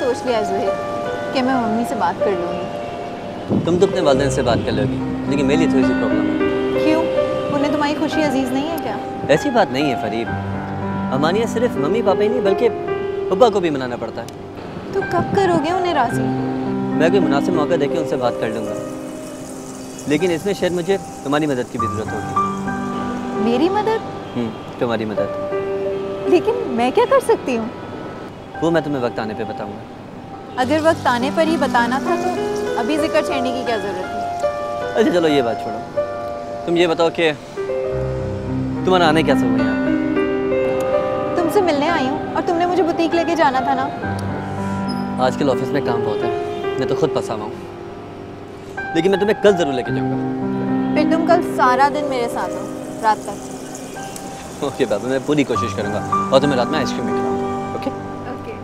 सोच लिया जुहेब कि मैं मम्मी से बात कर लूँगी। तुम तो अपने वालिदैन से बात कर लोगी, लेकिन मेरे लिए थोड़ी सी प्रॉब्लम है। क्यों? उन्हें तुम्हारी खुशी अजीज नहीं है क्या? ऐसी बात नहीं है फरीब, हमारे यहाँ सिर्फ मम्मी पापा ही नहीं बल्कि पप्पा को भी मनाना पड़ता है। तो कब करोगे उन्हें राजी? मैं कोई मुनासिब मौका देके उनसे बात कर लूँगा, लेकिन इसमें शायद मुझे तुम्हारी मदद की भी ज़रूरत होगी। मेरी मदद? तुम्हारी मदद। लेकिन मैं क्या कर सकती हूँ? वो मैं तुम्हें वक्त आने पे बताऊँगा। अगर वक्त आने पर ही बताना था तो अभी जिक्र छेड़ने की क्या ज़रूरत है? अच्छा चलो ये बात छोड़ो, तुम ये बताओ कि तुम्हारा आने कैसे हुआ यहाँ पे? तुमसे मिलने आई हूँ और तुमने मुझे बुटीक लेके जाना था ना। आजकल ऑफिस में काम बहुत है, मैं तो खुद फंसा हुआ हूँ, लेकिन मैं तुम्हें कल ज़रूर लेके जाऊँगा। फिर तुम कल सारा दिन मेरे साथ हो, रात तक। ओके बाबा, मैं पूरी कोशिश करूँगा और तुम्हें रात में आइसक्रीम भी खिलाऊँगा। Okay okay.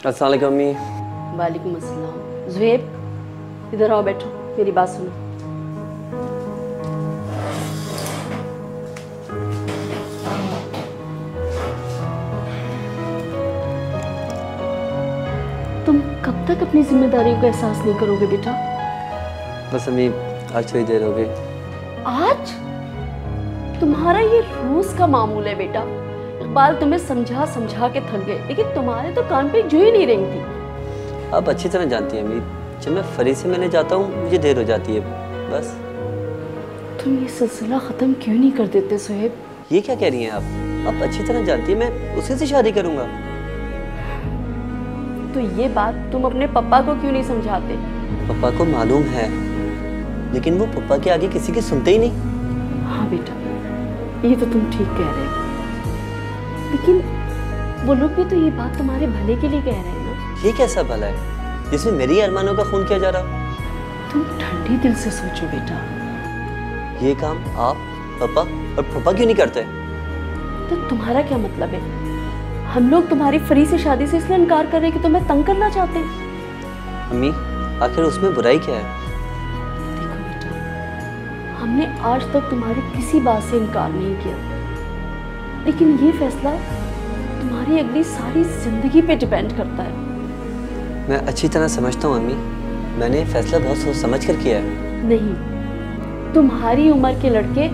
अस्सलाम वालेकुम अम्मी। वालेकुम अस्सलाम। ज़ुहैब इधर आओ, बैठो, मेरी बात सुनो। तुम कब तक अपनी जिम्मेदारियों का एहसास नहीं करोगे बेटा? बस अम्मी आज थोड़ी देर हो गई। आज तुम्हारा ये रोज का मामूल है बेटा। इकबाल तुम्हें समझा समझा के थक गए, लेकिन तुम्हारे तो कान पे जू ही नहीं रही थी। आप अच्छी तरह जानती हैं अम्मी, जब मैं फरीद से मिलने जाता हूँ मुझे देर हो जाती है बस। तुम ये सिलसिला खत्म क्यों नहीं कर देते सुहेब? ये क्या कह रही हैं आप अच्छी तरह जानती हैं मैं उसी से शादी करूँगा। तो ये बात तुम अपने पापा को क्यों नहीं समझाते? पापा को मालूम है, लेकिन वो पापा के आगे किसी की सुनते ही नहीं। हाँ बेटा, ये तो तुम ठीक कह रहे हो, लेकिन वो लोग भी तो ये बात तुम्हारे भले के लिए कह रहे हैं ना। ये कैसा भला है जिसमें मेरी अरमानों का खून किया जा रहा? तुम ठंडे दिल से सोचो बेटा। ये काम आप, पापा और पापा क्यों नहीं करते? तो तुम्हारा क्या मतलब है? हम लोग तुम्हारी फरीद से शादी से इसलिए इनकार कर रहे हैं कि तुम्हें तंग करना चाहते हैं। अम्मी आखिर उसमें बुराई क्या है? देखो बेटा, हमने आज तक तुम्हारी किसी बात से इनकार नहीं किया, लेकिन ये फैसला तुम्हारी अगली सारी जिंदगी पे डिपेंड करता है। मैं अच्छी तरह समझता हूँ अम्मी, मैंने फैसला बहुत सोच समझ कर किया है। नहीं, तुम्हारी उम्र के लड़के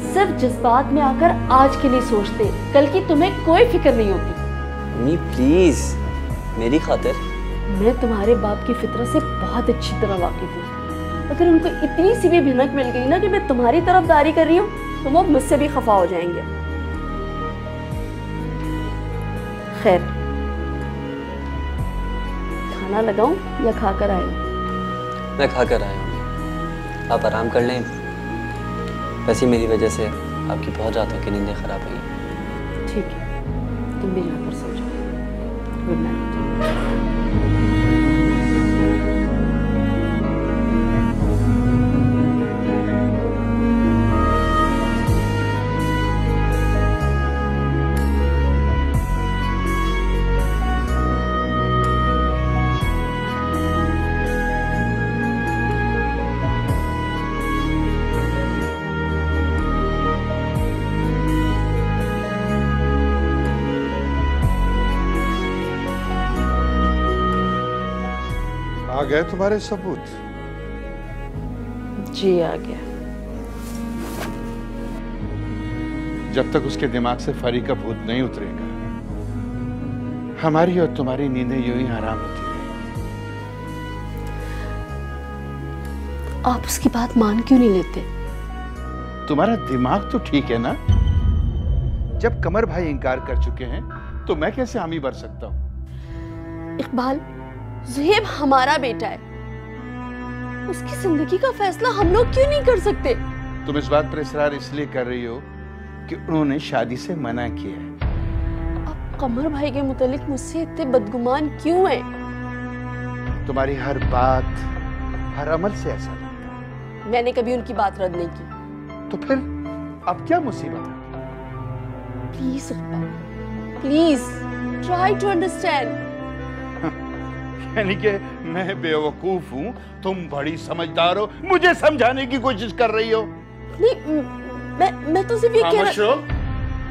सिर्फ जज्बात में आकर आज के लिए सोचते, कल की तुम्हें कोई फिक्र नहीं होती। अम्मी प्लीज मेरी खातिर। मैं तुम्हारे बाप की फितरत से बहुत अच्छी तरह वाकिफ हूँ। अगर उनको इतनी सी भी भिनक मिल गई ना कि मैं तुम्हारी तरफदारी कर रही हूँ तो वो मुझसे भी खफा हो जाएंगे। खैर, खाना लगाऊं या खाकर आए? मैं खाकर आया हूँ, आप आराम कर लें। वैसे मेरी वजह से आपकी बहुत रातों की नींदें खराब हुई। ठीक है, तुम भी जाकर सो जाओ। Good night. आ गए तुम्हारे सबूत? जी आ गया। जब तक उसके दिमाग से फरी का भूत नहीं उतरेगा, हमारी और तुम्हारी नींदें यूं ही हराम होती रहेंगी। आप उसकी बात मान क्यों नहीं लेते? तुम्हारा दिमाग तो ठीक है ना? जब कमर भाई इनकार कर चुके हैं तो मैं कैसे हामी भर सकता हूं? इकबाल, ज़ुहैब हमारा बेटा है, उसकी जिंदगी का फैसला हम लोग क्यों नहीं कर सकते? तुम इस बात पर इसरार इसलिए कर रही हो कि उन्होंने शादी से मना किया है। आप कमर भाई के मुतालिक मुझसे इतने बदगुमान क्यों हैं? तुम्हारी हर बात, हर अमल से ऐसा लगता है। मैंने कभी उनकी बात रद्द नहीं की। तो फिर अब क्या मुसीबत है? Please Iqbal, please try to understand. यानी कि मैं बेवकूफ हूँ, तुम बड़ी समझदार हो, मुझे समझाने की कोशिश कर रही हो। नहीं, मैं तो सिर्फ ये कह खामोश रहो,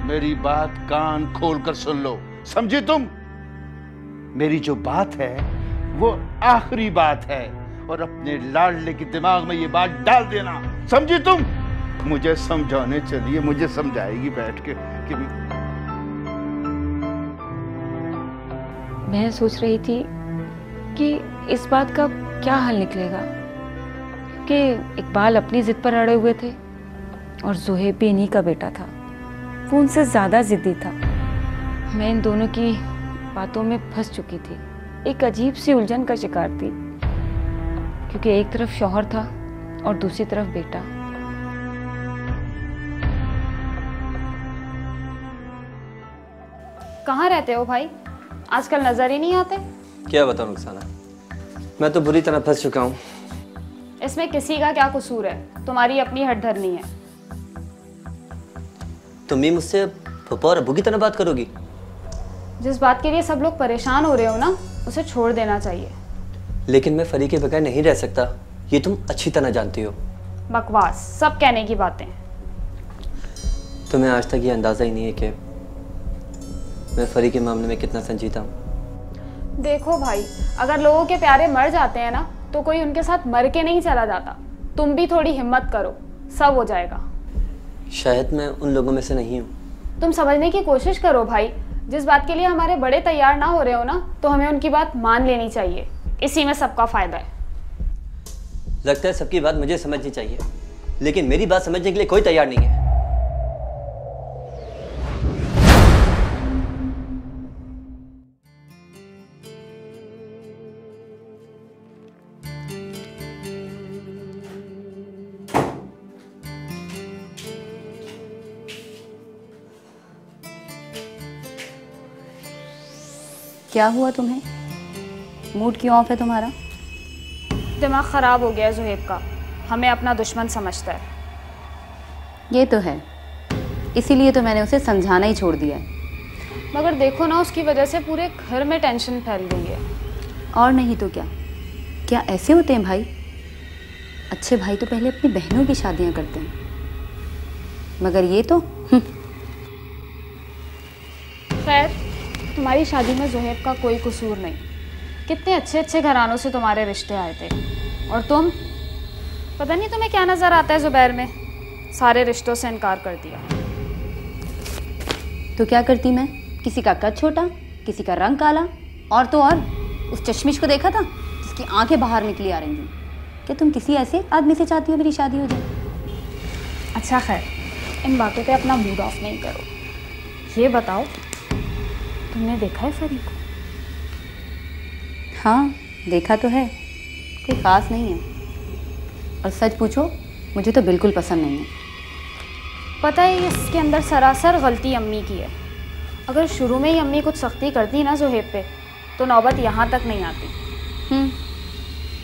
मेरी बात कान खोल कर सुन लो, समझी तुम? मेरी जो बात है वो आखिरी बात है, और अपने लाडले के दिमाग में ये बात डाल देना, समझी तुम? मुझे समझाने चलिए, मुझे समझाएगी बैठ के कि मैं सोच रही थी कि इस बात का क्या हल निकलेगा, कि इकबाल अपनी जिद पर अड़े हुए थे और ज़ुहैब भी इन्हीं का बेटा था। वो उनसे ज़्यादा ज़िद्दी था। मैं इन दोनों की बातों में फंस चुकी थी, एक अजीब सी उलझन का शिकार थी, क्योंकि एक तरफ शौहर था और दूसरी तरफ बेटा। कहाँ रहते हो भाई? आजकल नजर ही नहीं आते। क्या बताऊं रुखसाना, मैं तो बुरी तरह फंस चुका हूँ। इसमें किसी का क्या कसूर है? तुम्हारी अपनी हठधर्मी है। तुम भी मुझसे पप्पा और अब्बू की तरह बात करोगी? जिस बात के लिए सब लोग परेशान हो रहे हो ना, उसे छोड़ देना चाहिए। लेकिन मैं फरी के बगैर नहीं रह सकता, ये तुम अच्छी तरह जानती हो। बकवास, सब कहने की बातें। तुम्हें आज तक ये अंदाजा ही नहीं है कि मैं फरी के मामले में कितना संजीदा हूँ। देखो भाई, अगर लोगों के प्यारे मर जाते हैं ना, तो कोई उनके साथ मर के नहीं चला जाता। तुम भी थोड़ी हिम्मत करो, सब हो जाएगा। शायद मैं उन लोगों में से नहीं हूँ। तुम समझने की कोशिश करो भाई, जिस बात के लिए हमारे बड़े तैयार ना हो रहे हो ना, तो हमें उनकी बात मान लेनी चाहिए। इसी में सबका फायदा है। लगता है सबकी बात मुझे समझनी चाहिए, लेकिन मेरी बात समझने के लिए कोई तैयार नहीं है। क्या हुआ तुम्हें? मूड क्यों ऑफ है तुम्हारा? दिमाग खराब हो गया है ज़ुहैब का, हमें अपना दुश्मन समझता है। ये तो है, इसीलिए तो मैंने उसे समझाना ही छोड़ दिया है। मगर देखो ना, उसकी वजह से पूरे घर में टेंशन फैल गई है। और नहीं तो क्या, क्या ऐसे होते हैं भाई? अच्छे भाई तो पहले अपनी बहनों की शादियां करते हैं, मगर ये तो खैर, तुम्हारी शादी में ज़ुहैब का कोई कसूर नहीं। कितने अच्छे अच्छे घरानों से तुम्हारे रिश्ते आए थे, और तुम, पता नहीं तुम्हें क्या नज़र आता है ज़ुबैर में, सारे रिश्तों से इनकार कर दिया। तो क्या करती मैं? किसी का कद छोटा, किसी का रंग काला, और तो और उस चश्मिश को देखा था जिसकी आंखें बाहर निकली आ रही थी। क्या तुम किसी ऐसे आदमी से चाहती हो मेरी शादी हो जाए? अच्छा खैर, इन बातों पे अपना मूड ऑफ नहीं करो। ये बताओ, तुमने देखा है फरी को? हाँ, देखा तो है, कोई ख़ास नहीं है, और सच पूछो मुझे तो बिल्कुल पसंद नहीं है। पता है, इसके अंदर सरासर गलती अम्मी की है। अगर शुरू में ही अम्मी कुछ सख्ती करती ना ज़ुहैब पे, तो नौबत यहाँ तक नहीं आती।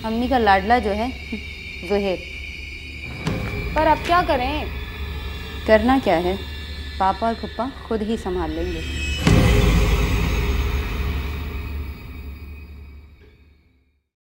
अम्मी का लाडला जो है ज़ुहैब। पर अब क्या करें? करना क्या है, पापा और फुप्पा खुद ही संभाल लेंगे।